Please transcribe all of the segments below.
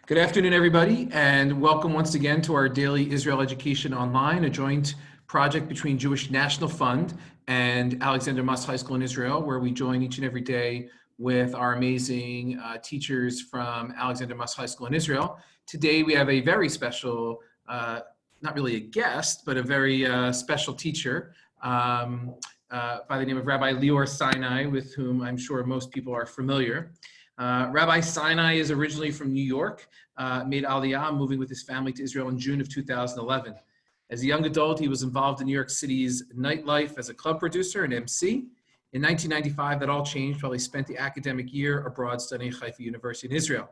Good afternoon, everybody, and welcome once again to our daily Israel Education Online, a joint project between Jewish National Fund and Alexander Muss High School in Israel, where we join each and every day with our amazing teachers from Alexander Muss High School in Israel. Today, we have a very special, not really a guest, but a very special teacher by the name of Rabbi Leor Sinai, with whom I'm sure most people are familiar. Rabbi Sinai is originally from New York, made Aliyah, moving with his family to Israel in June of 2011. As a young adult, he was involved in New York City's nightlife as a club producer and MC. In 1995, that all changed while he spent the academic year abroad studying at Haifa University in Israel.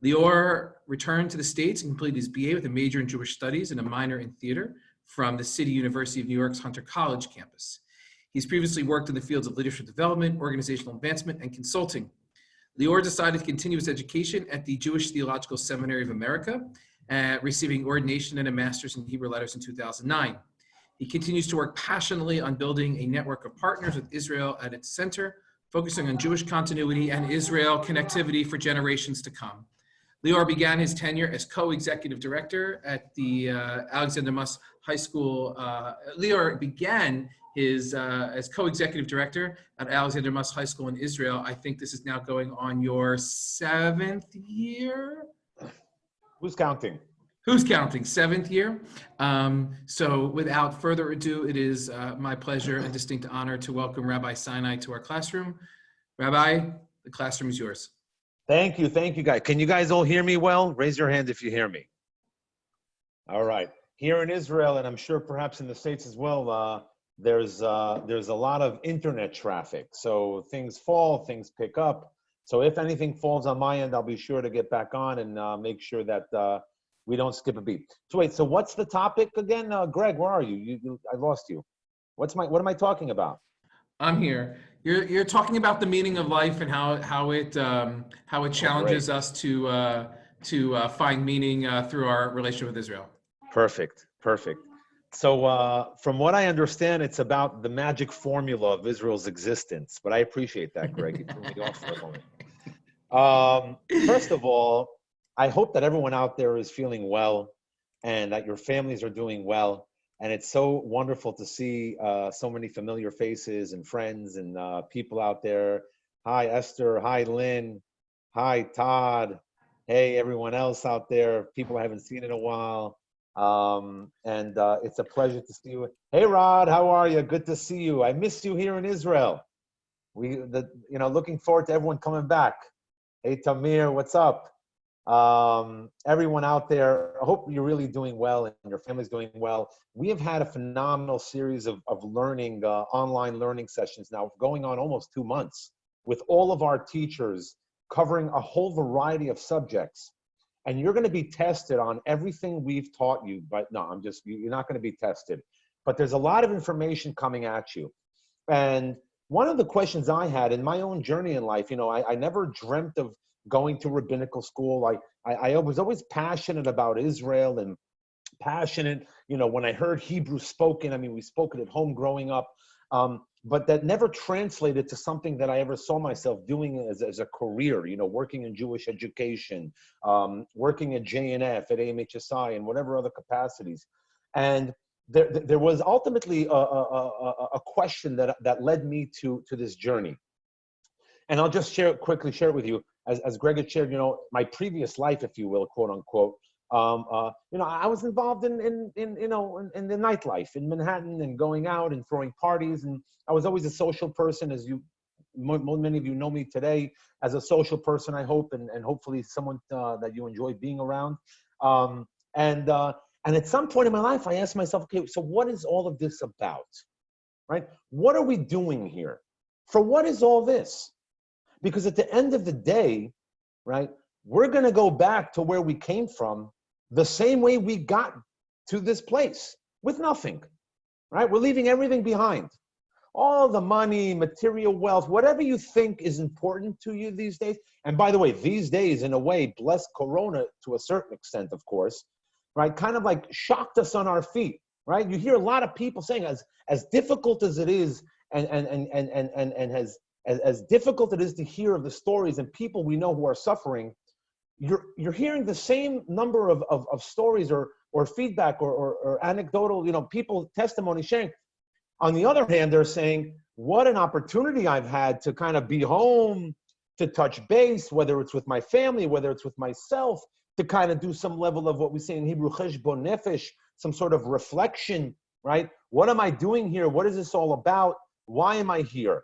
Leor returned to the States and completed his BA with a major in Jewish studies and a minor in theater from the City University of New York's Hunter College campus. He's previously worked in the fields of leadership development, organizational advancement, and consulting. Leor decided to continue his education at the Jewish Theological Seminary of America, receiving ordination and a master's in Hebrew letters in 2009. He continues to work passionately on building a network of partners with Israel at its center, focusing on Jewish continuity and Israel connectivity for generations to come. Leor began his tenure as co-executive director at the Alexander Muss High School. Leor began as co-executive director at Alexander Muss High School in Israel. I think this is now going on your 7th year? Who's counting? Who's counting? 7th year. So without further ado, it is my pleasure and distinct honor to welcome Rabbi Sinai to our classroom. Rabbi, the classroom is yours. Thank you, guys. Can you guys all hear me well? Raise your hand if you hear me. All right. Here in Israel, and I'm sure perhaps in the States as well, there's a lot of internet traffic. So things fall, things pick up. So if anything falls on my end, I'll be sure to get back on and make sure that we don't skip a beat. So wait, so what's the topic again? Greg, where are you? I lost you. What am I talking about? I'm here. You're talking about the meaning of life and how it challenges us to find meaning through our relationship with Israel. Perfect. So from what I understand, it's about the magic formula of Israel's existence. But I appreciate that, Greg. You threw me off for a moment. First of all, I hope that everyone out there is feeling well and that your families are doing well. And it's so wonderful to see so many familiar faces and friends and people out there. Hi, Esther. Hi, Lynn. Hi, Todd. Hey, everyone else out there. People I haven't seen in a while. It's a pleasure to see you. Hey, Rod, how are you? Good to see you. I missed you here in Israel. Looking forward to everyone coming back. Hey, Tamir, what's up? Everyone out there, I hope you're really doing well and your family's doing well. We have had a phenomenal series of learning, online learning sessions now going on almost 2 months with all of our teachers covering a whole variety of subjects. And you're going to be tested on everything we've taught you, but no, you're not going to be tested. But there's a lot of information coming at you. And one of the questions I had in my own journey in life, I never dreamt of going to rabbinical school. I was always passionate about Israel and passionate, when I heard Hebrew spoken, we spoke it at home growing up, but that never translated to something that I ever saw myself doing as a career, working in Jewish education, working at JNF, at AMHSI, and whatever other capacities. And there was ultimately a question that led me to this journey. And I'll just quickly share it with you. As Greg had shared, my previous life, if you will, quote unquote, I was involved in the nightlife in Manhattan and going out and throwing parties. And I was always a social person, as many of you know me today as a social person, I hope, and hopefully someone that you enjoy being around. And at some point in my life, I asked myself, okay, so what is all of this about, right? What are we doing here? For what is all this? Because at the end of the day, right, we're going to go back to where we came from the same way we got to this place, with nothing, right? We're leaving everything behind. All the money, material wealth, whatever you think is important to you these days. And by the way, these days, in a way, bless Corona to a certain extent, of course, right? Kind of like shocked us on our feet, right? You hear a lot of people saying as difficult as it is and as difficult it is to hear of the stories and people we know who are suffering, you're hearing the same number of stories or feedback or anecdotal, people testimony sharing. On the other hand, they're saying, what an opportunity I've had to kind of be home, to touch base, whether it's with my family, whether it's with myself, to kind of do some level of what we say in Hebrew, cheshbon nefesh, some sort of reflection, right? What am I doing here? What is this all about? Why am I here?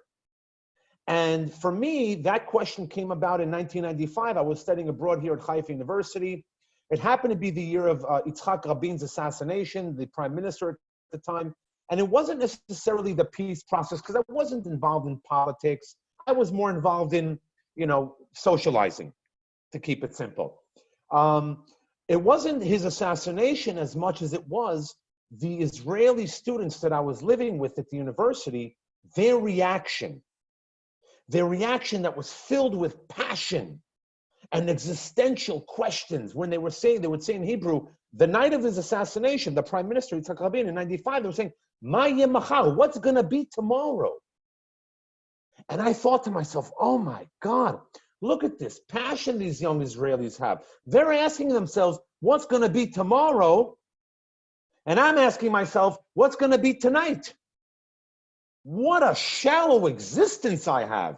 And for me, that question came about in 1995. I was studying abroad here at Haifa University. It happened to be the year of Yitzhak Rabin's assassination, the prime minister at the time. And it wasn't necessarily the peace process, because I wasn't involved in politics. I was more involved in, socializing, to keep it simple. It wasn't his assassination as much as it was the Israeli students that I was living with at the university, their reaction that was filled with passion and existential questions. When they would say in Hebrew, the night of his assassination, the prime minister, Yitzhak Rabin, in 95, they were saying, Ma yeh machar, what's going to be tomorrow? And I thought to myself, oh my God, look at this passion these young Israelis have. They're asking themselves, what's going to be tomorrow? And I'm asking myself, what's going to be tonight? What a shallow existence I have.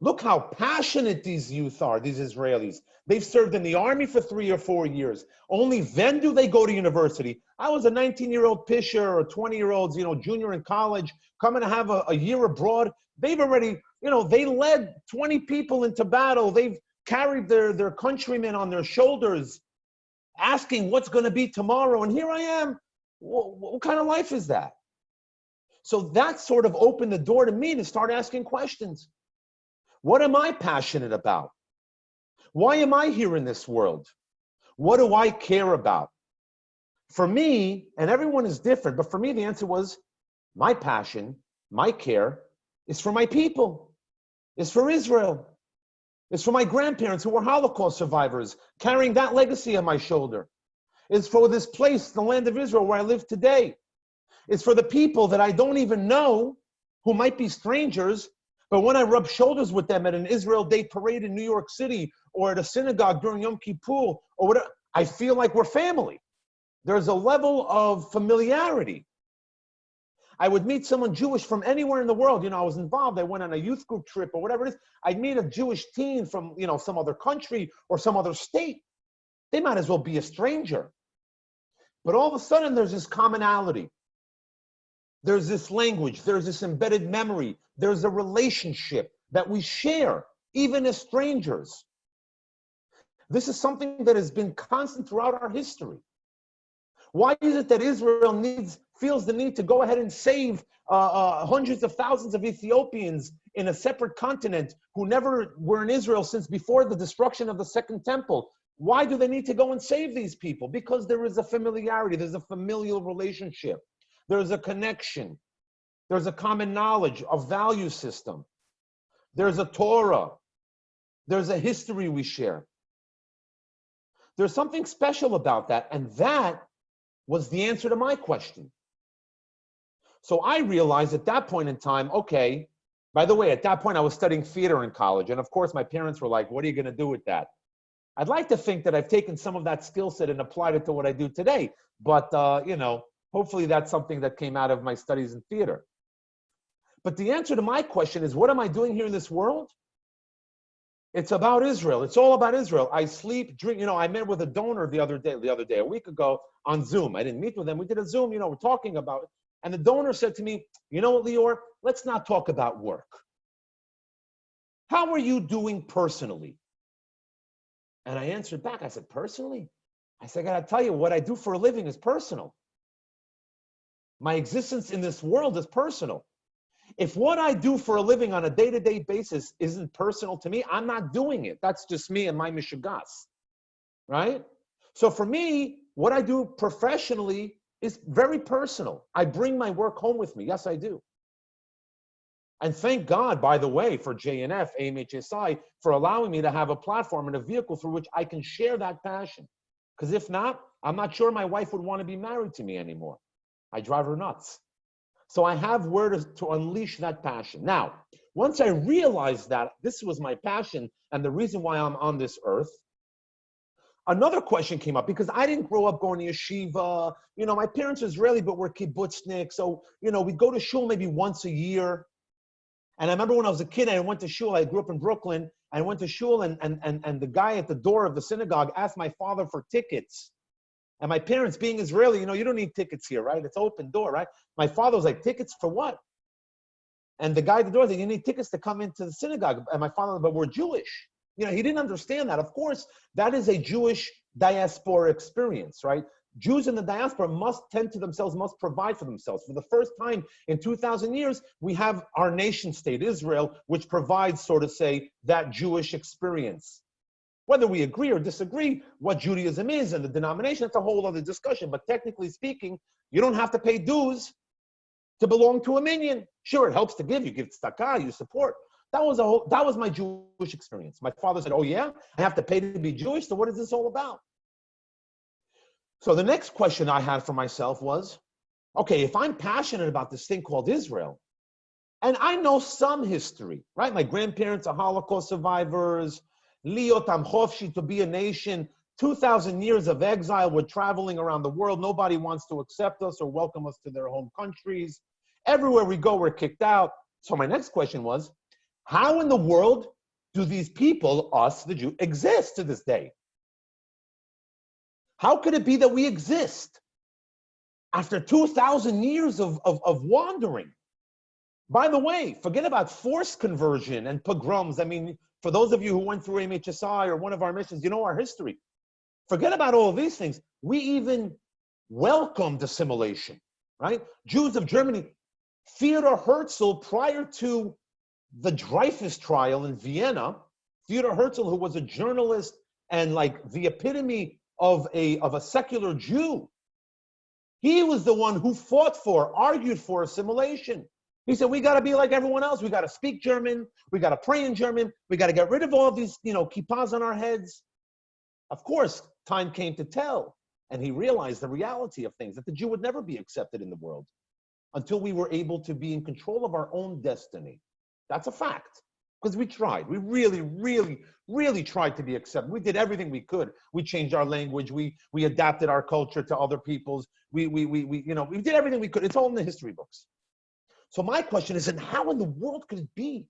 Look how passionate these youth are, these Israelis. They've served in the army for 3 or 4 years. Only then do they go to university. I was a 19-year-old pisher or 20-year-olds, junior in college, coming to have a year abroad. They've already, they led 20 people into battle. They've carried their countrymen on their shoulders, asking what's going to be tomorrow. And here I am. What kind of life is that? So that sort of opened the door to me to start asking questions. What am I passionate about? Why am I here in this world? What do I care about? For me, and everyone is different, but for me, the answer was my passion, my care is for my people, is for Israel, is for my grandparents who were Holocaust survivors, carrying that legacy on my shoulder. It's for this place, the land of Israel, where I live today. It's for the people that I don't even know, who might be strangers, but when I rub shoulders with them at an Israel Day parade in New York City or at a synagogue during Yom Kippur or whatever, I feel like we're family. There's a level of familiarity. I would meet someone Jewish from anywhere in the world. I was involved. I went on a youth group trip or whatever it is. I'd meet a Jewish teen from, some other country or some other state. They might as well be a stranger. But all of a sudden, there's this commonality. There's this language, there's this embedded memory, there's a relationship that we share, even as strangers. This is something that has been constant throughout our history. Why is it that Israel feels the need to go ahead and save hundreds of thousands of Ethiopians in a separate continent who never were in Israel since before the destruction of the Second Temple? Why do they need to go and save these people? Because there is a familiarity, there's a familial relationship. There's a connection. There's a common knowledge, a value system. There's a Torah. There's a history we share. There's something special about that, and that was the answer to my question. So I realized at that point in time, okay, by the way, at that point I was studying theater in college, and of course my parents were like, what are you going to do with that? I'd like to think that I've taken some of that skill set and applied it to what I do today, but hopefully that's something that came out of my studies in theater. But the answer to my question is, what am I doing here in this world? It's about Israel. It's all about Israel. I sleep, drink. I met with a donor the other day, a week ago on Zoom. I didn't meet with them. We did a Zoom, we're talking about it. And the donor said to me, you know what, Leor, let's not talk about work. How are you doing personally? And I answered back, I said, personally? I said, I got to tell you, what I do for a living is personal. My existence in this world is personal. If what I do for a living on a day-to-day basis isn't personal to me, I'm not doing it. That's just me and my mishigas, right? So for me, what I do professionally is very personal. I bring my work home with me. Yes, I do. And thank God, by the way, for JNF, AMHSI, for allowing me to have a platform and a vehicle through which I can share that passion. Because if not, I'm not sure my wife would want to be married to me anymore. I drive her nuts. So I have where to unleash that passion. Now, once I realized that this was my passion and the reason why I'm on this earth, another question came up because I didn't grow up going to yeshiva. You know, my parents are Israeli, but we're kibbutznik. So, you know, we'd go to shul maybe once a year. And I remember when I was a kid, I went to shul. I grew up in Brooklyn. I went to shul, and the guy at the door of the synagogue asked my father for tickets. And my parents, being Israeli, you know, you don't need tickets here, right? It's open door, right? My father was like, tickets for what? And the guy at the door said, you need tickets to come into the synagogue. And my father, but we're Jewish. You know, he didn't understand that. Of course, that is a Jewish diaspora experience, right? Jews in the diaspora must tend to themselves, must provide for themselves. For the first time in 2,000 years, we have our nation state, Israel, which provides, so to say, that Jewish experience. Whether we agree or disagree what Judaism is and the denomination, that's a whole other discussion. But technically speaking, you don't have to pay dues to belong to a minyan. Sure, it helps to give. You give tzedakah, you support. That was my Jewish experience. My father said, oh yeah, I have to pay to be Jewish, so what is this all about? So the next question I had for myself was, okay, if I'm passionate about this thing called Israel, and I know some history, right? My grandparents are Holocaust survivors, Liot Amchovshi, to be a nation, 2,000 years of exile, we're traveling around the world, nobody wants to accept us or welcome us to their home countries. Everywhere we go, we're kicked out. So my next question was, how in the world do these people, us, the Jews, exist to this day? How could it be that we exist after 2,000 years of wandering? By the way, forget about forced conversion and pogroms. I mean, for those of you who went through MHSI or one of our missions, you know our history. Forget about all of these things. We even welcomed assimilation, right? Jews of Germany, Theodor Herzl, prior to the Dreyfus trial in Vienna, Theodor Herzl, who was a journalist and like the epitome of a secular Jew, he was the one who argued for assimilation. He said, we got to be like everyone else. We got to speak German. We got to pray in German. We got to get rid of all these, kippas on our heads. Of course, time came to tell, and he realized the reality of things, that the Jew would never be accepted in the world until we were able to be in control of our own destiny. That's a fact, because we tried. We really, really, really tried to be accepted. We did everything we could. We changed our language. We adapted our culture to other people's. We did everything we could. It's all in the history books. So my question is, and how in the world could it be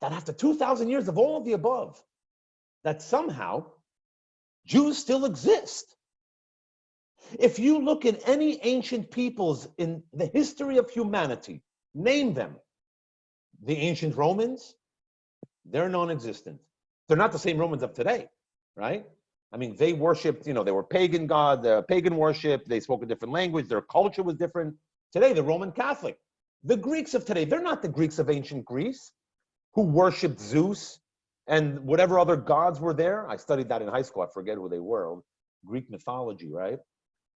that after 2,000 years of all of the above, that somehow Jews still exist? If you look at any ancient peoples in the history of humanity, name them. The ancient Romans, they're non-existent. They're not the same Romans of today, right? I mean, they worshipped, they were pagan pagan worship. They spoke a different language. Their culture was different. Today, the Roman Catholic. The Greeks of today, they're not the Greeks of ancient Greece who worshipped Zeus and whatever other gods were there. I studied that in high school. I forget who they were. Greek mythology, right?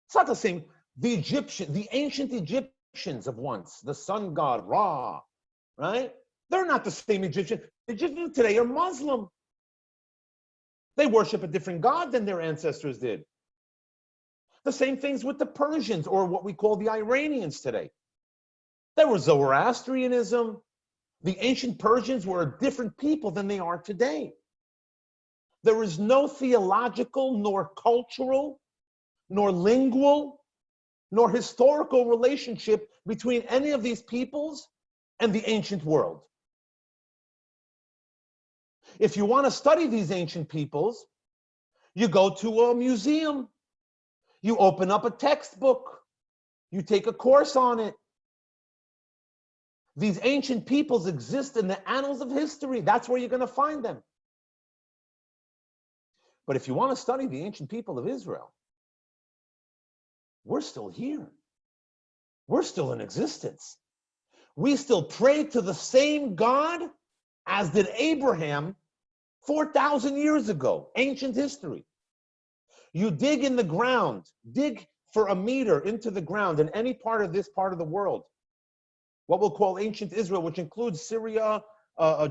It's not the same. The ancient Egyptians of once, the sun god Ra, right? They're not the same Egyptians. The Egyptians today are Muslim. They worship a different god than their ancestors did. The same things with the Persians, or what we call the Iranians today. There was Zoroastrianism. The ancient Persians were a different people than they are today. There is no theological, nor cultural, nor lingual, nor historical relationship between any of these peoples and the ancient world. If you want to study these ancient peoples, you go to a museum. You open up a textbook. You take a course on it. These ancient peoples exist in the annals of history. That's where you're going to find them. But if you want to study the ancient people of Israel, we're still here. We're still in existence. We still pray to the same God as did Abraham 4,000 years ago, ancient history. You dig in the ground, dig for a meter into the ground in any part of this part of the world, what we'll call ancient Israel, which includes Syria,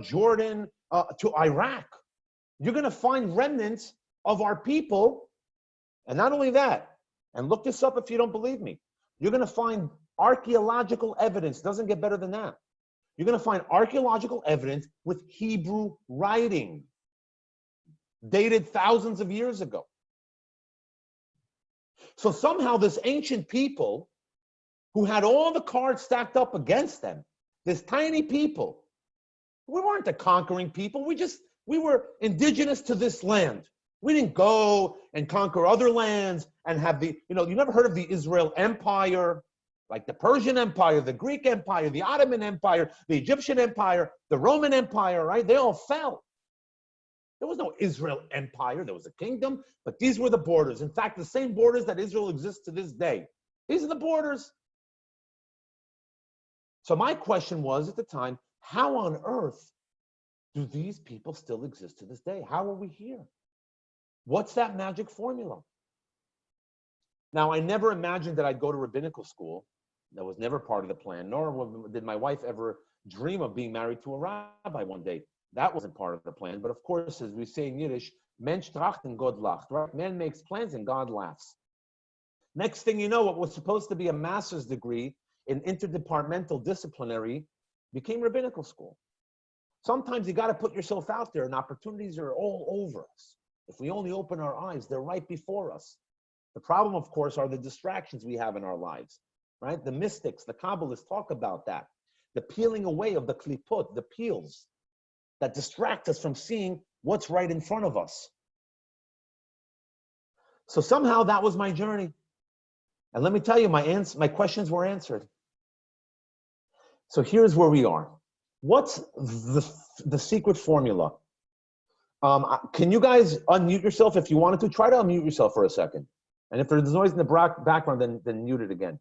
Jordan, to Iraq. You're going to find remnants of our people. And not only that, and look this up if you don't believe me, you're going to find archaeological evidence. Doesn't get better than that. You're going to find archaeological evidence with Hebrew writing, dated thousands of years ago. So somehow this ancient people who had all the cards stacked up against them, this tiny people, we weren't a conquering people. We were indigenous to this land. We didn't go and conquer other lands and have you never heard of the Israel Empire, like the Persian Empire, the Greek Empire, the Ottoman Empire, the Egyptian Empire, the Roman Empire, right? They all fell. There was no Israel Empire. There was a kingdom, but these were the borders. In fact, the same borders that Israel exists to this day. These are the borders. So my question was at the time, how on earth do these people still exist to this day? How are we here? What's that magic formula? Now, I never imagined that I'd go to rabbinical school. That was never part of the plan, nor did my wife ever dream of being married to a rabbi one day. That wasn't part of the plan. But of course, as we say in Yiddish, Mensch tracht and Gott lacht, right? Man makes plans and God laughs. Next thing you know, what was supposed to be a master's degree in interdepartmental disciplinary became rabbinical school. Sometimes you got to put yourself out there, and opportunities are all over us. If we only open our eyes, they're right before us. The problem, of course, are the distractions we have in our lives, right? The mystics, the Kabbalists talk about that. The peeling away of the klipot, the peels that distract us from seeing what's right in front of us. So somehow that was my journey. And let me tell you, my questions were answered. So here's where we are. What's the secret formula? Can you guys unmute yourself if you wanted to? Try to unmute yourself for a second. And if there's noise in the background, then mute it again.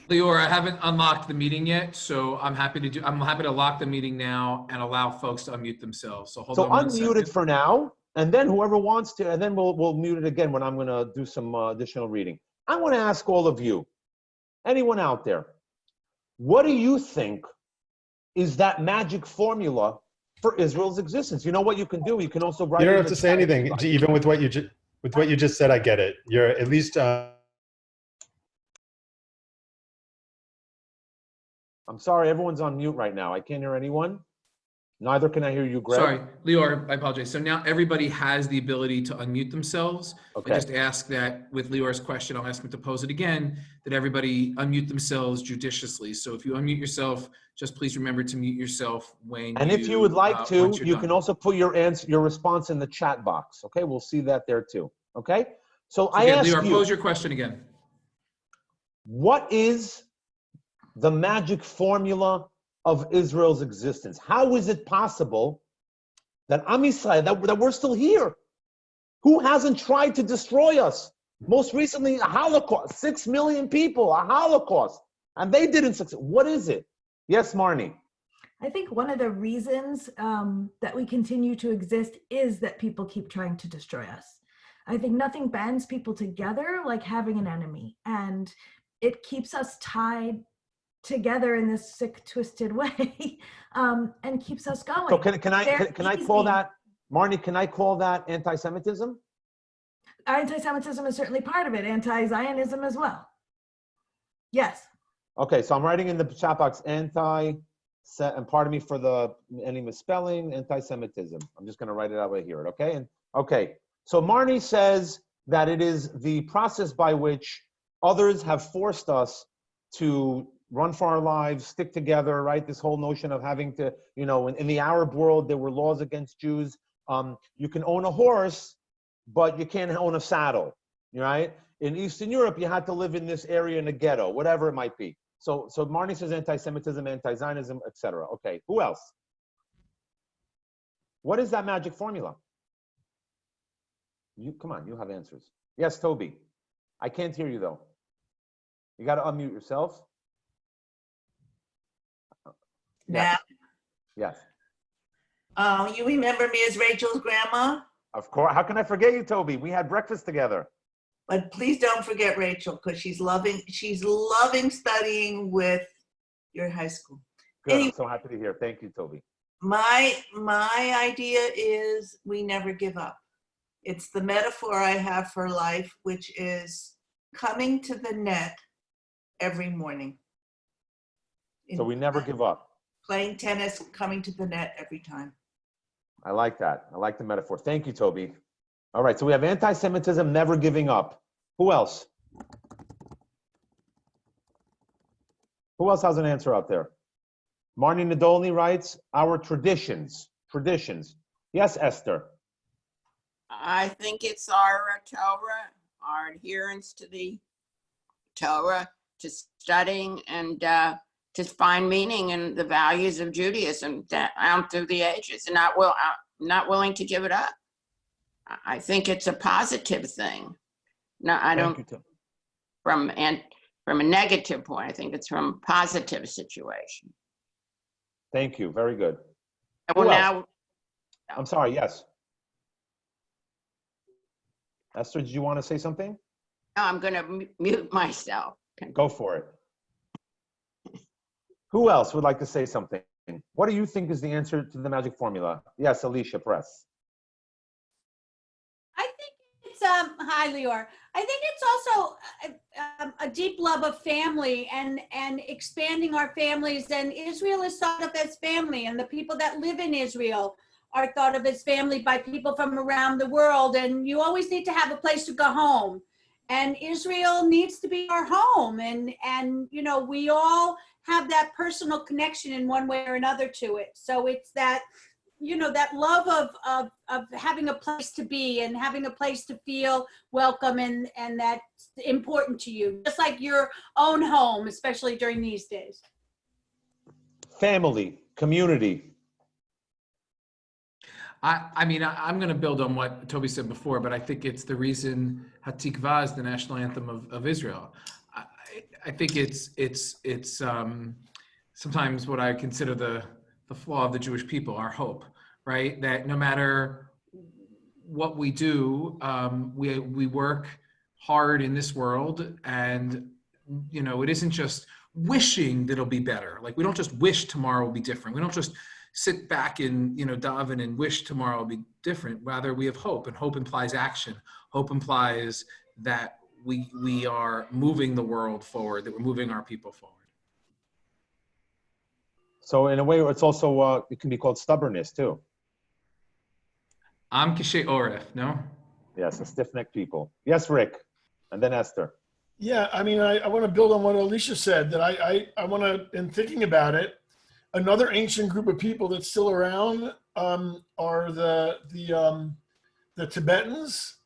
Leor, I haven't unlocked the meeting yet, so I'm happy to lock the meeting now and allow folks to unmute themselves. So hold on one second. Unmute it for now, and then whoever wants to, and then we'll mute it again when I'm going to do some additional reading. I want to ask all of you, anyone out there, what do you think is that magic formula for Israel's existence? You know what you can do? You can also write. You don't have to say anything. Even with what you just said, I get it. You're at least. I'm sorry, everyone's on mute right now. I can't hear anyone. Neither can I hear you, Greg. Sorry, Leor, I apologize. So now everybody has the ability to unmute themselves. Okay. I just ask that with Leor's question, I'll ask him to pose it again, that everybody unmute themselves judiciously. So if you unmute yourself, just please remember to mute yourself when and if you would like to, you can also put your response in the chat box. Okay, we'll see that there too. Okay, so I ask you, Leor, pose your question again. What is the magic formula of Israel's existence? How is it possible that Am Yisrael, that we're still here? Who hasn't tried to destroy us? Most recently, a Holocaust, 6 million people, a Holocaust, and they didn't succeed. What is it? Yes, Marnie. I think one of the reasons that we continue to exist is that people keep trying to destroy us. I think nothing bands people together like having an enemy, and it keeps us tied together in this sick, twisted way, and keeps us going. So can I call that, Marnie, can I call that anti-Semitism? Anti-Semitism is certainly part of it. Anti-Zionism as well. Yes. Okay, so I'm writing in the chat box and pardon me for any misspelling, anti-Semitism. I'm just going to write it out right here, okay? And okay, so Marnie says that it is the process by which others have forced us to run for our lives, stick together, right? This whole notion of having to, in the Arab world, there were laws against Jews. You can own a horse, but you can't own a saddle, right? In Eastern Europe, you had to live in this area in a ghetto, whatever it might be. So Marnie says anti-Semitism, anti-Zionism, etc. Okay, who else? What is that magic formula? Come on, you have answers. Yes, Toby. I can't hear you though. You got to unmute yourself. Now, yes. You remember me as Rachel's grandma? Of course. How can I forget you, Toby? We had breakfast together. But please don't forget Rachel, because she's loving studying with your high school. Good. Anyway, I'm so happy to hear. Thank you, Toby. My idea is we never give up. It's the metaphor I have for life, which is coming to the net every morning. So we never give up. Playing tennis, coming to the net every time. I like that. I like the metaphor. Thank you, Toby. All right, so we have anti-Semitism, never giving up. Who else? Who else has an answer out there? Marnie Nadolny writes, our traditions. Traditions. Yes, Esther. I think it's our Torah, our adherence to the Torah, to studying and to find meaning in the values of Judaism down through the ages, and not willing to give it up. I think it's a positive thing. No, I don't. From a negative point, I think it's from a positive situation. Thank you. Very good. Well, now, I'm sorry. Yes. Esther, did you want to say something? no, I'm going to mute myself. Go for it. Who else would like to say something? What do you think is the answer to the magic formula? Yes, Alicia Press. I think it's, hi, Leor. I think it's also a deep love of family and expanding our families. And Israel is thought of as family, and the people that live in Israel are thought of as family by people from around the world. And you always need to have a place to go home. And Israel needs to be our home. And you know, we all have that personal connection in one way or another to it. So it's that, you know, that love of having a place to be and having a place to feel welcome and that's important to you, just like your own home, especially during these days. Family, community. I mean, I'm going to build on what Toby said before, but I think it's the reason Hatikvah is the national anthem of Israel. I think it's sometimes what I consider the flaw of the Jewish people, our hope, right? That no matter what we do, we work hard in this world, and you know, it isn't just wishing that it'll be better. Like, we don't just wish tomorrow will be different. We don't just sit back and, you know, daven and wish tomorrow will be different. Rather, we have hope, and hope implies action. Hope implies that we are moving the world forward, that we're moving our people forward. So in a way, it's also, it can be called stubbornness too. Am kishe oref, no? Yes, a stiff-necked people. Yes, Rick, and then Esther. Yeah, I mean, I want to build on what Alicia said, that I want to, in thinking about it, another ancient group of people that's still around are the Tibetans.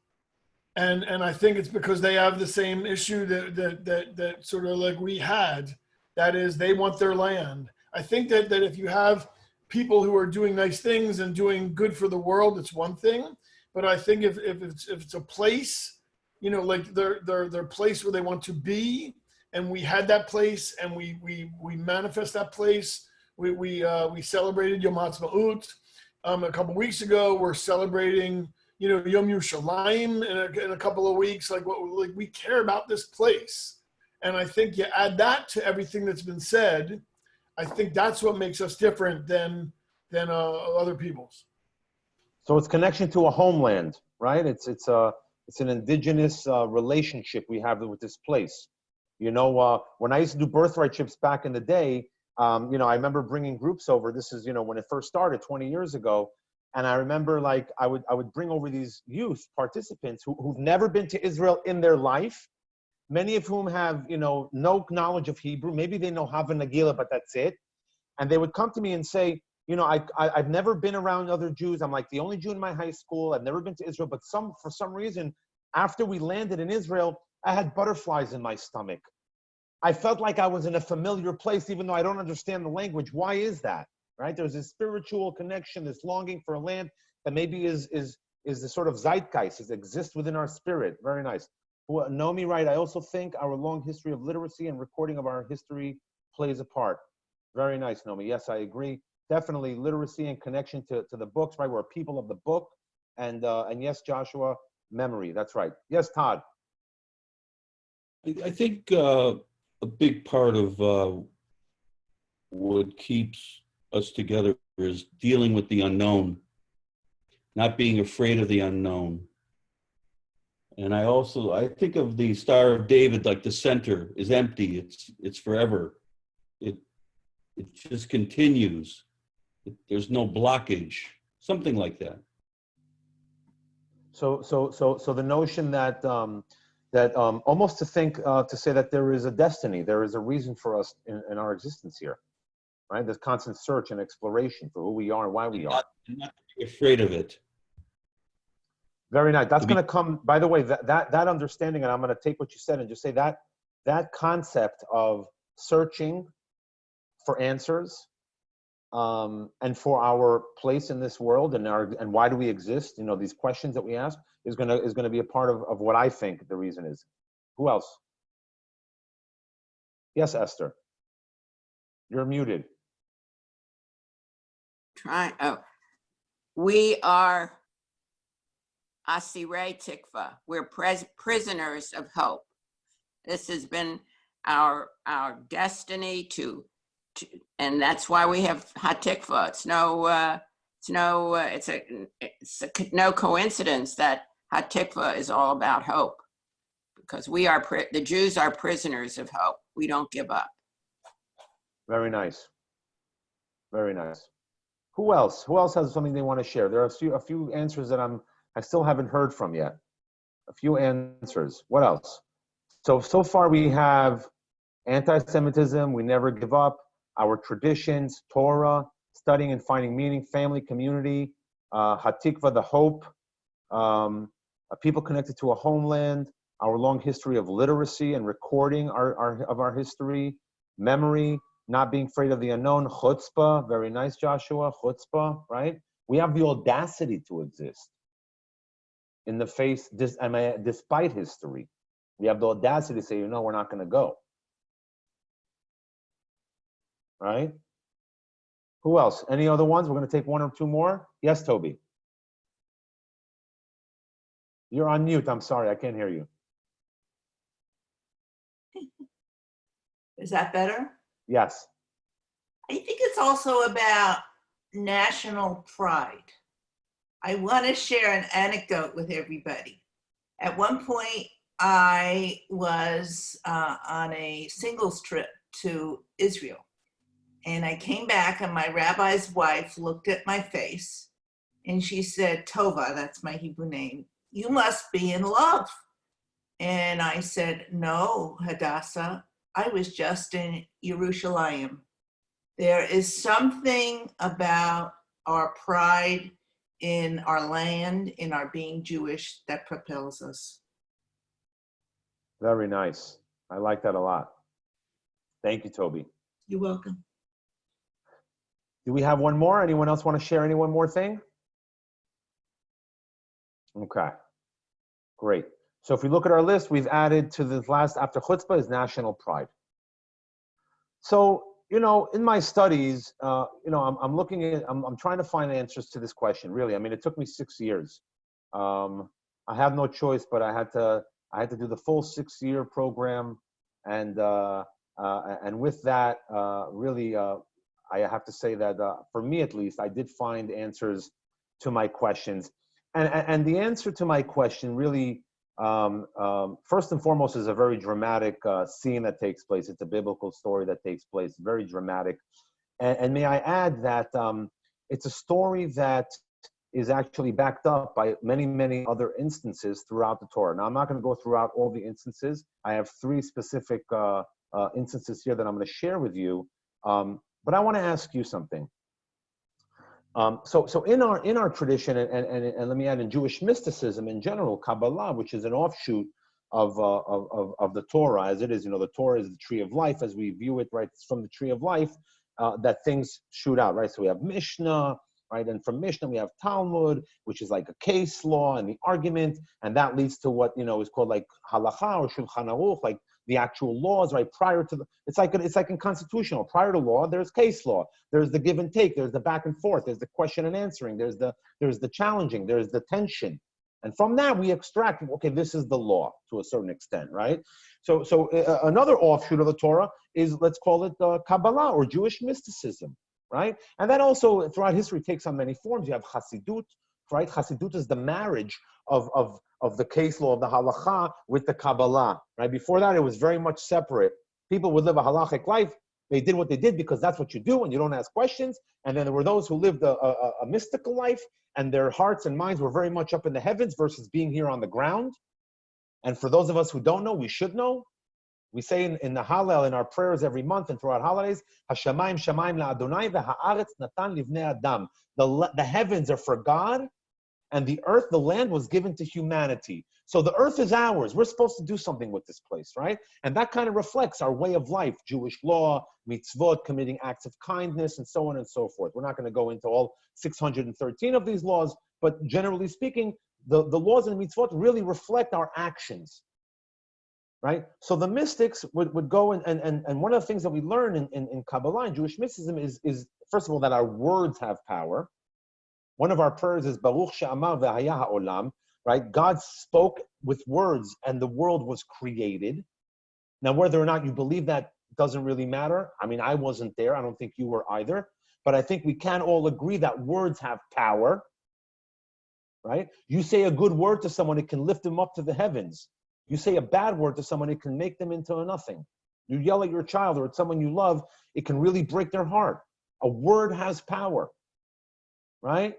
And I think it's because they have the same issue that sort of like we had. That is, they want their land. I think that if you have people who are doing nice things and doing good for the world, it's one thing. But I think if it's a place, you know, like their place where they want to be, and we had that place, and we manifest that place. We celebrated Yom Ha'atzmaut a couple weeks ago. We're celebrating, you know, Yom Yerushalayim in a couple of weeks. Like we care about this place, and I think you add that to everything that's been said. I think that's what makes us different than other people's. So it's connection to a homeland, right? It's an indigenous relationship we have with this place. You know, when I used to do birthright trips back in the day, you know, I remember bringing groups over. This is, you know, when it first started 20 years ago. And I remember, like, I would bring over these youth participants who've never been to Israel in their life, many of whom have, you know, no knowledge of Hebrew. Maybe they know Hava Nagila, but that's it. And they would come to me and say, you know, I've never been around other Jews. I'm like the only Jew in my high school. I've never been to Israel. But for some reason, after we landed in Israel, I had butterflies in my stomach. I felt like I was in a familiar place, even though I don't understand the language. Why is that? Right? There's a spiritual connection, this longing for a land that maybe is the sort of zeitgeist, it exists within our spirit. Very nice. Well, Naomi, right? I also think our long history of literacy and recording of our history plays a part. Very nice, Naomi. Yes, I agree. Definitely literacy and connection to the books, right? We're people of the book. And yes, Joshua, memory. That's right. Yes, Todd. I think a big part of what keeps us together is dealing with the unknown, not being afraid of the unknown. And I think of the Star of David, like the center is empty. It's forever. It just continues. There's no blockage, something like that. So the notion that almost to think to say that there is a destiny, there is a reason for us in our existence here, right? There's constant search and exploration for who we are and why we are. Not to be afraid of it. Very nice. That's going to come. By the way, that understanding, and I'm going to take what you said and just say that concept of searching for answers and for our place in this world and why do we exist, these questions that we ask is going to be a part of what I think the reason is. Who else? Yes, Esther, you're muted. We are Asirei Tikva. We're prisoners of hope. This has been our destiny to, and that's why we have HaTikva. It's no coincidence that HaTikva is all about hope, because the Jews are prisoners of hope. We don't give up. Very nice. Very nice. Who else? Who else has something they want to share? There are a few answers that I still haven't heard from yet. A few answers. What else? So far we have anti-Semitism, we never give up, our traditions, Torah, studying and finding meaning, family, community, HaTikva, the hope, people connected to a homeland, our long history of literacy and recording of our history, memory, not being afraid of the unknown, chutzpah, very nice, Joshua, chutzpah, right? We have the audacity to exist in the face, despite history. We have the audacity to say, we're not going to go. Right? Who else? Any other ones? We're going to take one or two more. Yes, Toby. You're on mute. I'm sorry. I can't hear you. Is that better? Yes. I think it's also about national pride. I want to share an anecdote with everybody. At one point, I was on a singles trip to Israel. And I came back and my rabbi's wife looked at my face and she said, Tova, that's my Hebrew name, you must be in love. And I said, no, Hadassah, I was just in Yerushalayim. There is something about our pride in our land, in our being Jewish, that propels us. Very nice. I like that a lot. Thank you, Toby. You're welcome. Do we have one more? Anyone else want to share any one more thing? Okay, great. So if we look at our list, we've added to the last after chutzpah is national pride. So, in my studies, I'm looking at, I'm trying to find answers to this question, really. I mean, it took me 6 years. I had no choice, but I had to do the full 6-year program. And with that, really, I have to say that for me, at least, I did find answers to my questions. And the answer to my question really, first and foremost, is a very dramatic scene that takes place. It's a biblical story that takes place, very dramatic. And may I add that it's a story that is actually backed up by many, many other instances throughout the Torah. Now, I'm not going to go throughout all the instances. I have 3 specific instances here that I'm going to share with you. But I want to ask you something. So in our tradition, and let me add, in Jewish mysticism in general, Kabbalah, which is an offshoot of the Torah, as it is, the Torah is the tree of life, as we view it, right? It's from the tree of life that things shoot out, right? So we have Mishnah, right? And from Mishnah, we have Talmud, which is like a case law and the argument, and that leads to what, is called like Halacha or Shulchan Aruch, like the actual laws, right? Prior to it's like in constitutional. Prior to law, there's case law. There's the give and take. There's the back and forth. There's the question and answering. There's the challenging. There's the tension. And from that, we extract, okay, this is the law to a certain extent, right? So another offshoot of the Torah is, let's call it Kabbalah or Jewish mysticism, right? And that also, throughout history, takes on many forms. You have Hasidut, right? Hasidut is the marriage of the case law of the halacha with the Kabbalah, right? Before that, it was very much separate. People would live a halachic life, They did what they did because that's what you do and you don't ask questions. And then there were those who lived a mystical life, and their hearts and minds were very much up in the heavens versus being here on the ground. And for those of us who don't know, we should know. We say in the Hallel, in our prayers every month and throughout holidays, Hashamayim Shamayim la'Adonai v'ha'aretz natan livnei Adam. The heavens are for God, and the earth, the land, was given to humanity. So the earth is ours. We're supposed to do something with this place, right? And that kind of reflects our way of life, Jewish law, mitzvot, committing acts of kindness, and so on and so forth. We're not going to go into all 613 of these laws, but generally speaking, the laws and mitzvot really reflect our actions, right? So the mystics would go and one of the things that we learn in Kabbalah and Jewish mysticism is first of all, that our words have power. One of our prayers is Baruch She'amar V'haya Ha'olam, right? God spoke with words and the world was created. Now, whether or not you believe that doesn't really matter. I mean, I wasn't there. I don't think you were either. But I think we can all agree that words have power, right? You say a good word to someone, it can lift them up to the heavens. You say a bad word to someone, it can make them into a nothing. You yell at your child or at someone you love, it can really break their heart. A word has power, right?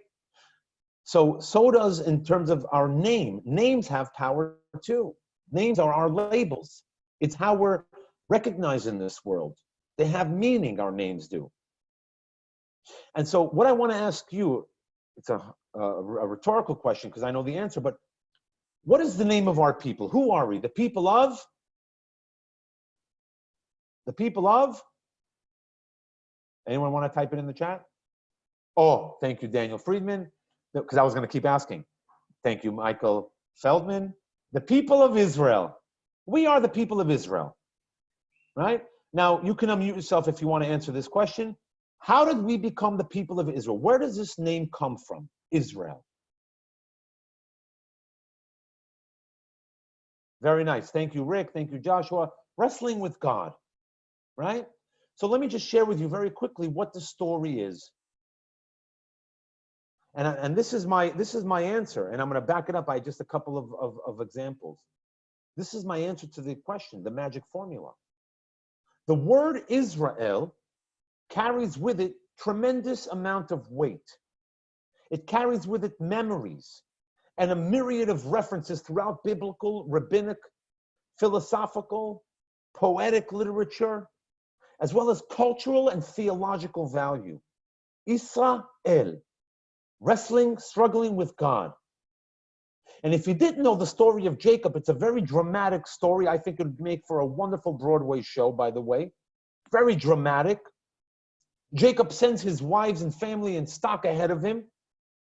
So does in terms of our name. Names have power too. Names are our labels. It's how we're recognized in this world. They have meaning, our names do. And so what I want to ask you, it's a rhetorical question because I know the answer, but what is the name of our people? Who are we? The people of? The people of? Anyone want to type it in the chat? Oh, thank you, Daniel Friedman, because I was going to keep asking. Thank you, Michael Feldman. The people of Israel. We are the people of Israel, right? Now, you can unmute yourself if you want to answer this question. How did we become the people of Israel? Where does this name come from, Israel? Very nice. Thank you, Rick. Thank you, Joshua. Wrestling with God, right? So let me just share with you very quickly what the story is. And this is my answer, and I'm going to back it up by just a couple of examples. This is my answer to the question, the magic formula. The word Israel carries with it tremendous amount of weight. It carries with it memories and a myriad of references throughout biblical, rabbinic, philosophical, poetic literature, as well as cultural and theological value. Israel, wrestling, struggling with God. And if you didn't know the story of Jacob, it's a very dramatic story. I think it would make for a wonderful Broadway show, by the way. Very dramatic. Jacob sends his wives and family and stock ahead of him.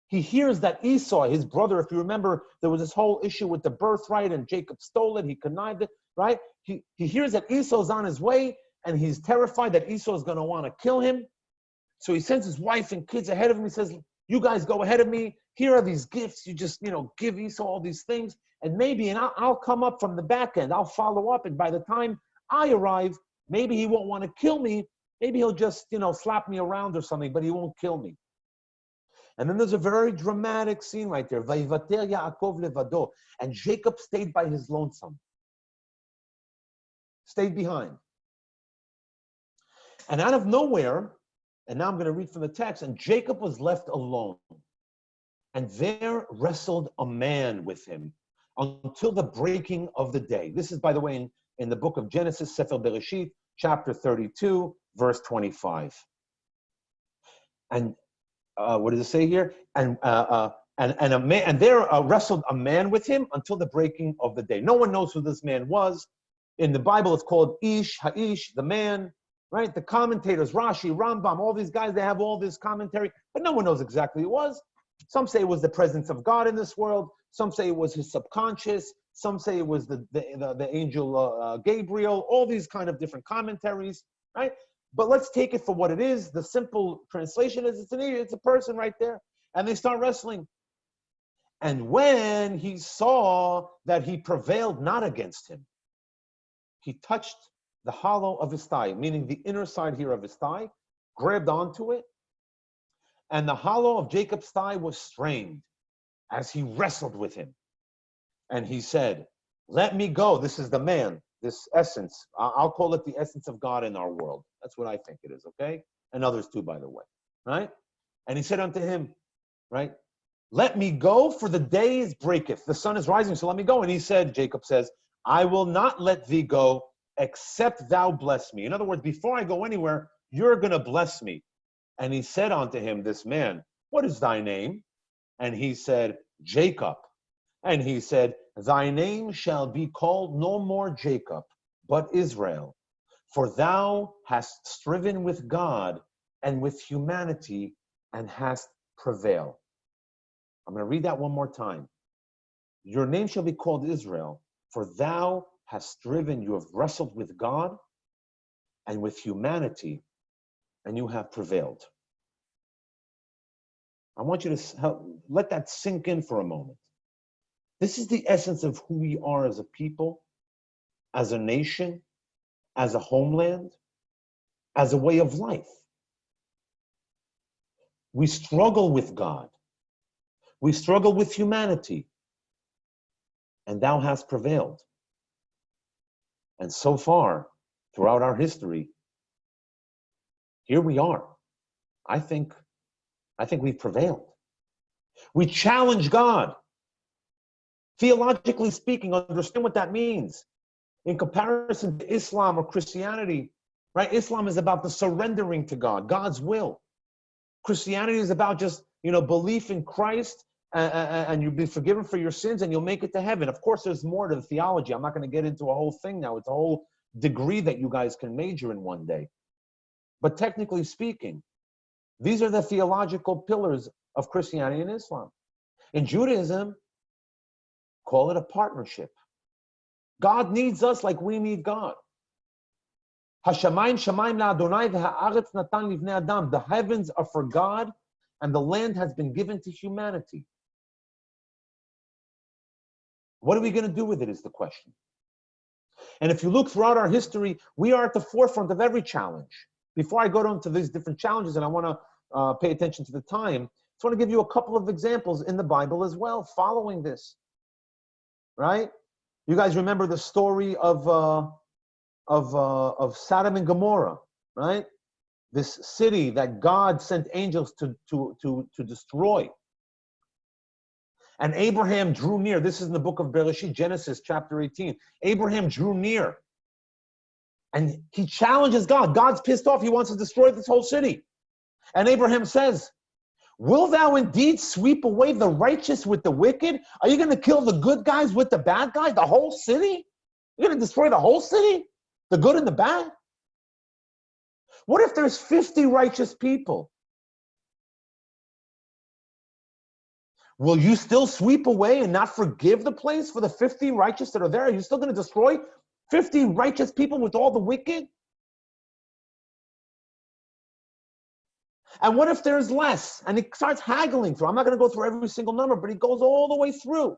He hears that Esau, his brother, if you remember, there was this whole issue with the birthright and Jacob stole it, he connived it, right? He hears that Esau's on his way and he's terrified that Esau is going to want to kill him. So he sends his wife and kids ahead of him. He says, you guys go ahead of me. Here are these gifts. You just, give Esau all these things. And maybe, and I'll come up from the back end. I'll follow up. And by the time I arrive, maybe he won't want to kill me. Maybe he'll just, slap me around or something, but he won't kill me. And then there's a very dramatic scene right there. Vayivater Yaakov levado. And Jacob stayed by his lonesome. Stayed behind. And out of nowhere, and now I'm going to read from the text, and Jacob was left alone. And there wrestled a man with him until the breaking of the day. This is, by the way, in the book of Genesis, Sefer Bereshit, chapter 32, verse 25. And what does it say here? And there wrestled a man with him until the breaking of the day. No one knows who this man was. In the Bible, it's called Ish, Ha'ish, the man, right? The commentators, Rashi, Rambam, all these guys, they have all this commentary, but no one knows exactly who it was. Some say it was the presence of God in this world. Some say it was his subconscious. Some say it was the angel Gabriel. All these kind of different commentaries, right? But let's take it for what it is. The simple translation is it's a person right there. And they start wrestling. And when he saw that he prevailed not against him, he touched the hollow of his thigh, meaning the inner side here of his thigh, grabbed onto it. And the hollow of Jacob's thigh was strained as he wrestled with him. And he said, let me go. This is the man. this essence. I'll call it the essence of God in our world. That's what I think it is, okay? And others too, by the way, right? And he said unto him, right, let me go, for the day is breaketh. The sun is rising, so let me go. And he said, Jacob says, I will not let thee go, except thou bless me. In other words, before I go anywhere, you're going to bless me. And he said unto him, this man, what is thy name? And he said, Jacob. And he said, thy name shall be called no more Jacob, but Israel. For thou hast striven with God and with humanity and hast prevailed. I'm going to read that one more time. Your name shall be called Israel, for thou hast striven, you have wrestled with God and with humanity, and you have prevailed. I want you to let that sink in for a moment. This is the essence of who we are as a people, as a nation, as a homeland, as a way of life. We struggle with God. We struggle with humanity. And thou hast prevailed. And so far, throughout our history, here we are. I think we've prevailed. We challenge God. Theologically speaking, understand what that means. In comparison to Islam or Christianity, right? Islam is about the surrendering to God, God's will. Christianity is about just, belief in Christ, and you'll be forgiven for your sins and you'll make it to heaven. Of course, there's more to the theology. I'm not going to get into a whole thing now. It's a whole degree that you guys can major in one day. But technically speaking, these are the theological pillars of Christianity and Islam. In Judaism, call it a partnership. God needs us like we need God. The heavens are for God, and the land has been given to humanity. What are we going to do with it is the question. And if you look throughout our history, we are at the forefront of every challenge. Before I go into these different challenges, and I want to pay attention to the time, I just want to give you a couple of examples in the Bible as well, following this. Right? You guys remember the story of Sodom and Gomorrah, right? This city that God sent angels to destroy. And Abraham drew near. This is in the book of Bereshit, Genesis chapter 18. Abraham drew near. And he challenges God. God's pissed off. He wants to destroy this whole city. And Abraham says, will thou indeed sweep away the righteous with the wicked? Are you going to kill the good guys with the bad guys? The whole city? You're going to destroy the whole city? The good and the bad? What if there's 50 righteous people? Will you still sweep away and not forgive the place for the 50 righteous that are there? Are you still going to destroy 50 righteous people with all the wicked? And what if there's less? And he starts haggling through. I'm not going to go through every single number, but he goes all the way through.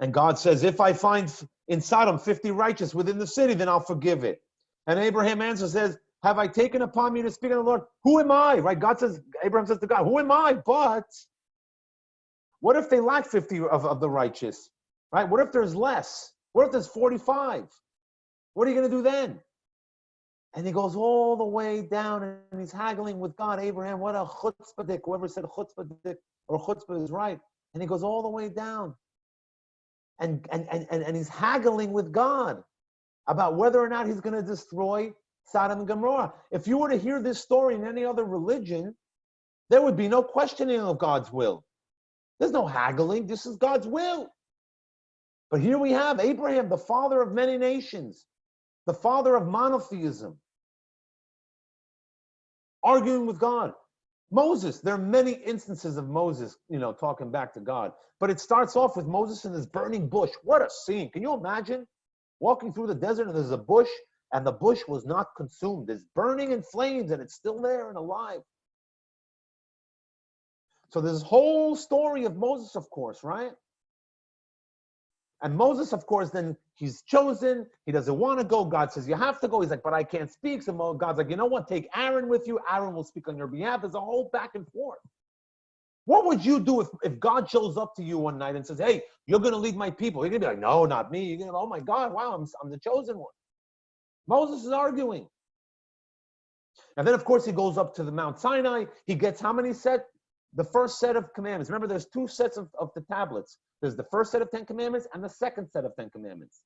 And God says, if I find in Sodom 50 righteous within the city, then I'll forgive it. And Abraham answers, says, have I taken upon me to speak unto the Lord? Who am I? Right? God says, Abraham says to God, who am I? But what if they lack 50 of the righteous? Right? What if there's less? What if there's 45? What are you going to do then? And he goes all the way down and he's haggling with God. Abraham, what a chutzpah. Whoever said chutzpah or chutzpah is right. And he goes all the way down. And he's haggling with God about whether or not he's going to destroy Sodom and Gomorrah. If you were to hear this story in any other religion, there would be no questioning of God's will. There's no haggling. This is God's will. But here we have Abraham, the father of many nations, the father of monotheism, arguing with God. Moses, there are many instances of Moses, talking back to God. But it starts off with Moses in this burning bush. What a scene. Can you imagine walking through the desert and there's a bush and the bush was not consumed. It's burning in flames and it's still there and alive. So there's this whole story of Moses, of course, right? And Moses, of course, then he's chosen. He doesn't want to go. God says, you have to go. He's like, but I can't speak. So God's like, you know what? Take Aaron with you. Aaron will speak on your behalf. There's a whole back and forth. What would you do if God shows up to you one night and says, hey, you're going to lead my people? You're going to be like, no, not me. You're going to, oh my God, wow, I'm the chosen one. Moses is arguing. And then, of course, he goes up to the Mount Sinai. He gets how many set? The first set of commandments. Remember, there's two sets of the tablets. There's the first set of 10 commandments and the second set of 10 commandments.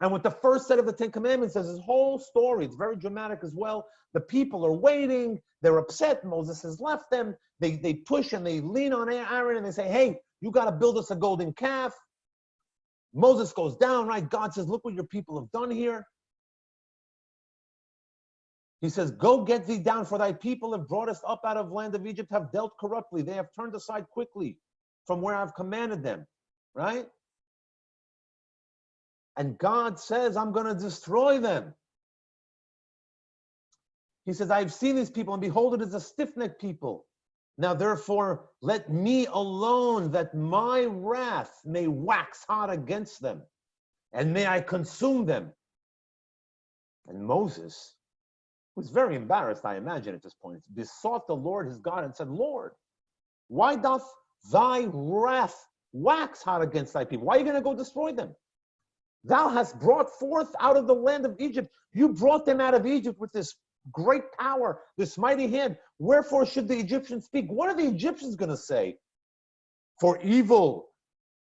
And with the first set of the 10 commandments, there's this whole story. It's very dramatic as well. The people are waiting. They're upset. Moses has left them. They push and they lean on Aaron and they say, hey, you got to build us a golden calf. Moses goes down, right? God says, look what your people have done here. He says, go get thee down, for thy people have brought us up out of land of Egypt, have dealt corruptly. They have turned aside quickly from where I've commanded them, right? And God says, I'm going to destroy them. He says, I've seen these people, and behold, it is a stiff-necked people. Now, therefore, let me alone, that my wrath may wax hot against them, and may I consume them. And Moses was very embarrassed, I imagine, at this point. Besought the Lord his God and said, Lord, why doth thy wrath wax hot against thy people? Why are you going to go destroy them? Thou hast brought forth out of the land of Egypt. You brought them out of Egypt with this great power, this mighty hand. Wherefore should the Egyptians speak? What are the Egyptians going to say? For evil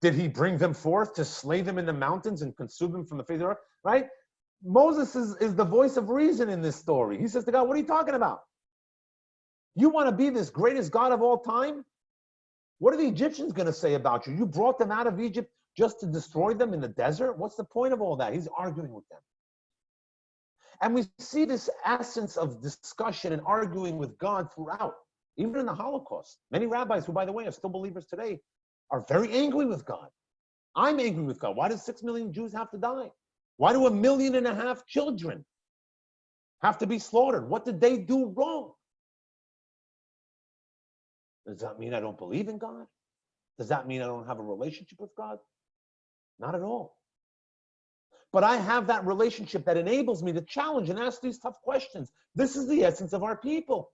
did he bring them forth, to slay them in the mountains and consume them from the face of the earth, right? Moses is the voice of reason in this story. He says to God, what are you talking about? You want to be this greatest God of all time? What are the Egyptians going to say about you? You brought them out of Egypt just to destroy them in the desert? What's the point of all that? He's arguing with them. And we see this essence of discussion and arguing with God throughout, even in the Holocaust. Many rabbis, who, by the way, are still believers today, are very angry with God. I'm angry with God. Why does 6 million Jews have to die? Why do 1.5 million children have to be slaughtered? What did they do wrong? Does that mean I don't believe in God? Does that mean I don't have a relationship with God? Not at all. But I have that relationship that enables me to challenge and ask these tough questions. This is the essence of our people.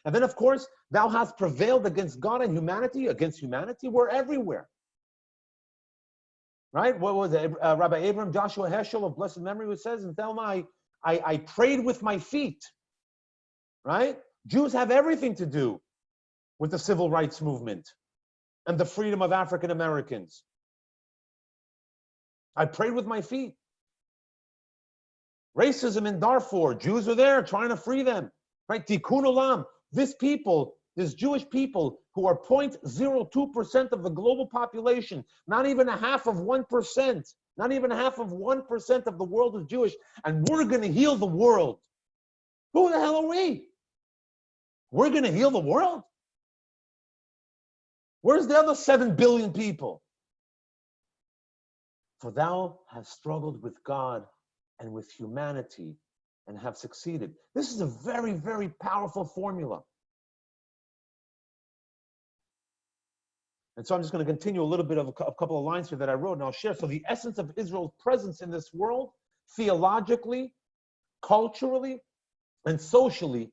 And then, of course, thou hast prevailed against God and humanity. Against humanity, we're everywhere. Right? What was it? Rabbi Abrams, Joshua Heschel of blessed memory, who says in Thelma, I prayed with my feet. Right? Jews have everything to do with the civil rights movement and the freedom of African Americans. I prayed with my feet. Racism in Darfur, Jews are there trying to free them. Right? Tikkun Olam, this Jewish people who are 0.02% of the global population, not even a half of 1%, not even a half of 1% of the world is Jewish, and we're going to heal the world. Who the hell are we? We're going to heal the world? Where's the other 7 billion people? For thou hast struggled with God and with humanity and have succeeded. This is a very, very powerful formula. And so I'm just going to continue a little bit of a couple of lines here that I wrote and I'll share. So the essence of Israel's presence in this world, theologically, culturally, and socially,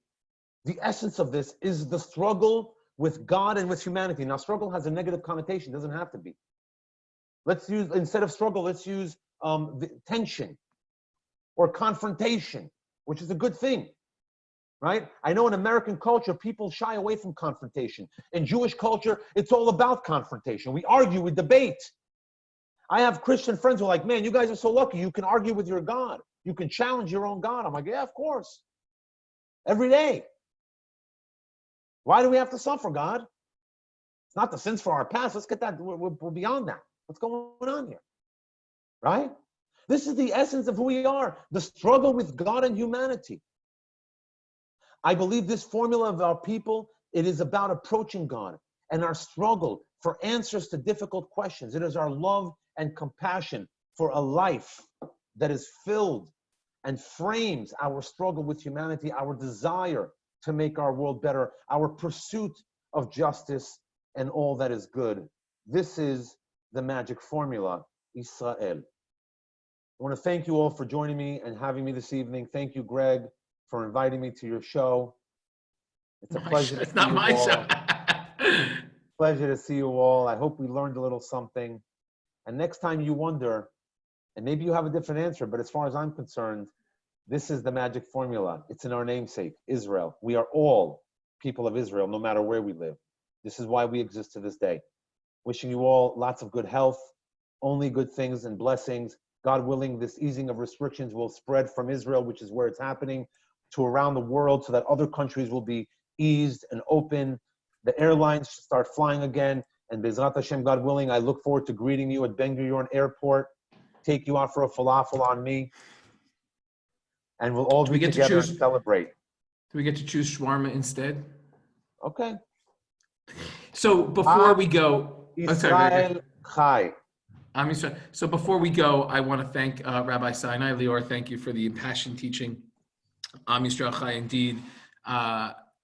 the essence of this is the struggle with God and with humanity. Now, struggle has a negative connotation. It doesn't have to be. Let's use, instead of struggle, let's use the tension or confrontation, which is a good thing. Right? I know in American culture, people shy away from confrontation. In Jewish culture, it's all about confrontation. We argue, we debate. I have Christian friends who are like, man, you guys are so lucky. You can argue with your God. You can challenge your own God. I'm like, yeah, of course. Every day. Why do we have to suffer, God? It's not the sins for our past. Let's get that. We're beyond that. What's going on here? Right? This is the essence of who we are. The struggle with God and humanity. I believe this formula of our people, it is about approaching God and our struggle for answers to difficult questions. It is our love and compassion for a life that is filled and frames our struggle with humanity, our desire to make our world better, our pursuit of justice and all that is good. This is the magic formula, Israel. I want to thank you all for joining me and having me this evening. Thank you, Greg, for inviting me to your show. It's a pleasure. It's not my show. Pleasure to see you all. I hope we learned a little something. And next time you wonder, and maybe you have a different answer, but as far as I'm concerned, this is the magic formula. It's in our namesake, Israel. We are all people of Israel, no matter where we live. This is why we exist to this day. Wishing you all lots of good health, only good things and blessings. God willing, this easing of restrictions will spread from Israel, which is where it's happening, to around the world so that other countries will be eased and open. The airlines should start flying again. And Bezrat Hashem, God willing, I look forward to greeting you at Ben Gurion Airport, take you out for a falafel on me, and we'll all be together and celebrate. Do we get to choose shawarma instead? Okay. So before we go, Israel Chai. So before we go, I want to thank Rabbi Sinai. Leor, thank you for the impassioned teaching. Am Yisrael Chai indeed.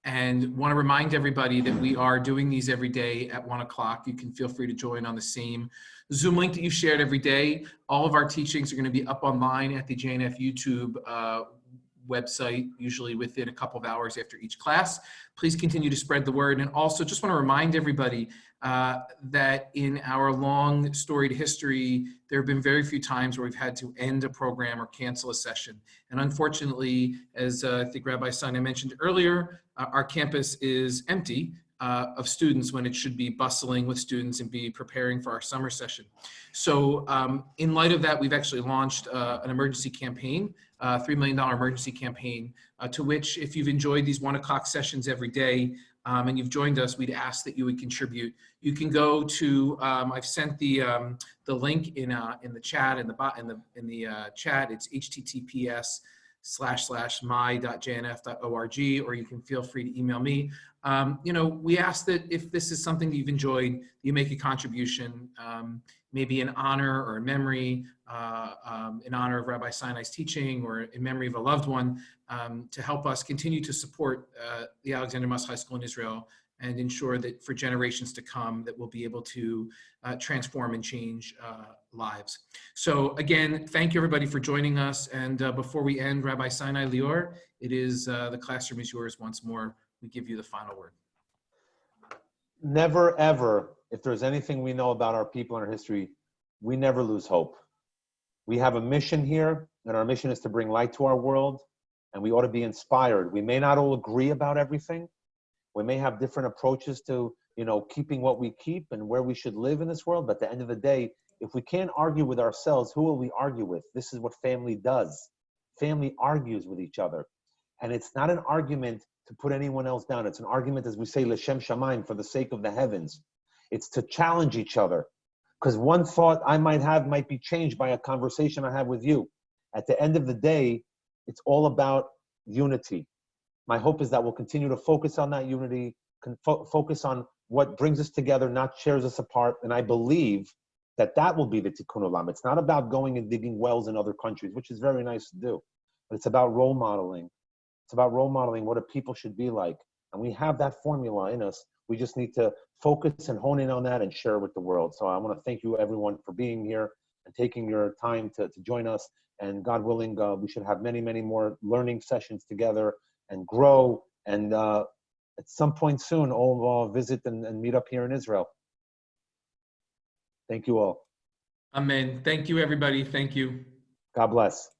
And want to remind everybody that we are doing these every day at 1 o'clock. You can feel free to join on the same Zoom link that you shared every day. All of our teachings are going to be up online at the JNF YouTube website, usually within a couple of hours after each class. Please continue to spread the word. And also just want to remind everybody that in our long storied history, there have been very few times where we've had to end a program or cancel a session. And unfortunately, as I think Rabbi Sinai mentioned earlier, our campus is empty of students when it should be bustling with students and be preparing for our summer session. So in light of that, we've actually launched an emergency campaign, $3 million emergency campaign, to which if you've enjoyed these 1 o'clock sessions every day and you've joined us, we'd ask that you would contribute. You can go to, I've sent the link in the chat, in the chat, it's https://my.jnf.org, or you can feel free to email me. We ask that if this is something that you've enjoyed, you make a contribution, maybe in honor or in memory, in honor of Rabbi Sinai's teaching or in memory of a loved one, to help us continue to support the Alexander Muss High School in Israel and ensure that for generations to come that we'll be able to transform and change lives. So again, thank you everybody for joining us. And before we end, Rabbi Sinai, Leor, it is the classroom is yours once more. We give you the final word. Never, ever, if there's anything we know about our people and our history, we never lose hope. We have a mission here, and our mission is to bring light to our world, and we ought to be inspired. We may not all agree about everything. We may have different approaches to, keeping what we keep and where we should live in this world, but at the end of the day, if we can't argue with ourselves, who will we argue with? This is what family does. Family argues with each other. And it's not an argument to put anyone else down. It's an argument, as we say, l'shem shamayim, for the sake of the heavens. It's to challenge each other. Because one thought I might have might be changed by a conversation I have with you. At the end of the day, it's all about unity. My hope is that we'll continue to focus on that unity, focus on what brings us together, not tears us apart. And I believe that that will be the tikkun olam. It's not about going and digging wells in other countries, which is very nice to do. But it's about role modeling. It's about role modeling what a people should be like. And we have that formula in us. We just need to focus and hone in on that and share it with the world. So I want to thank you, everyone, for being here and taking your time to join us. And God willing, we should have many, many more learning sessions together and grow. And at some point soon, all visit and meet up here in Israel. Thank you all. Amen. Thank you, everybody. Thank you. God bless.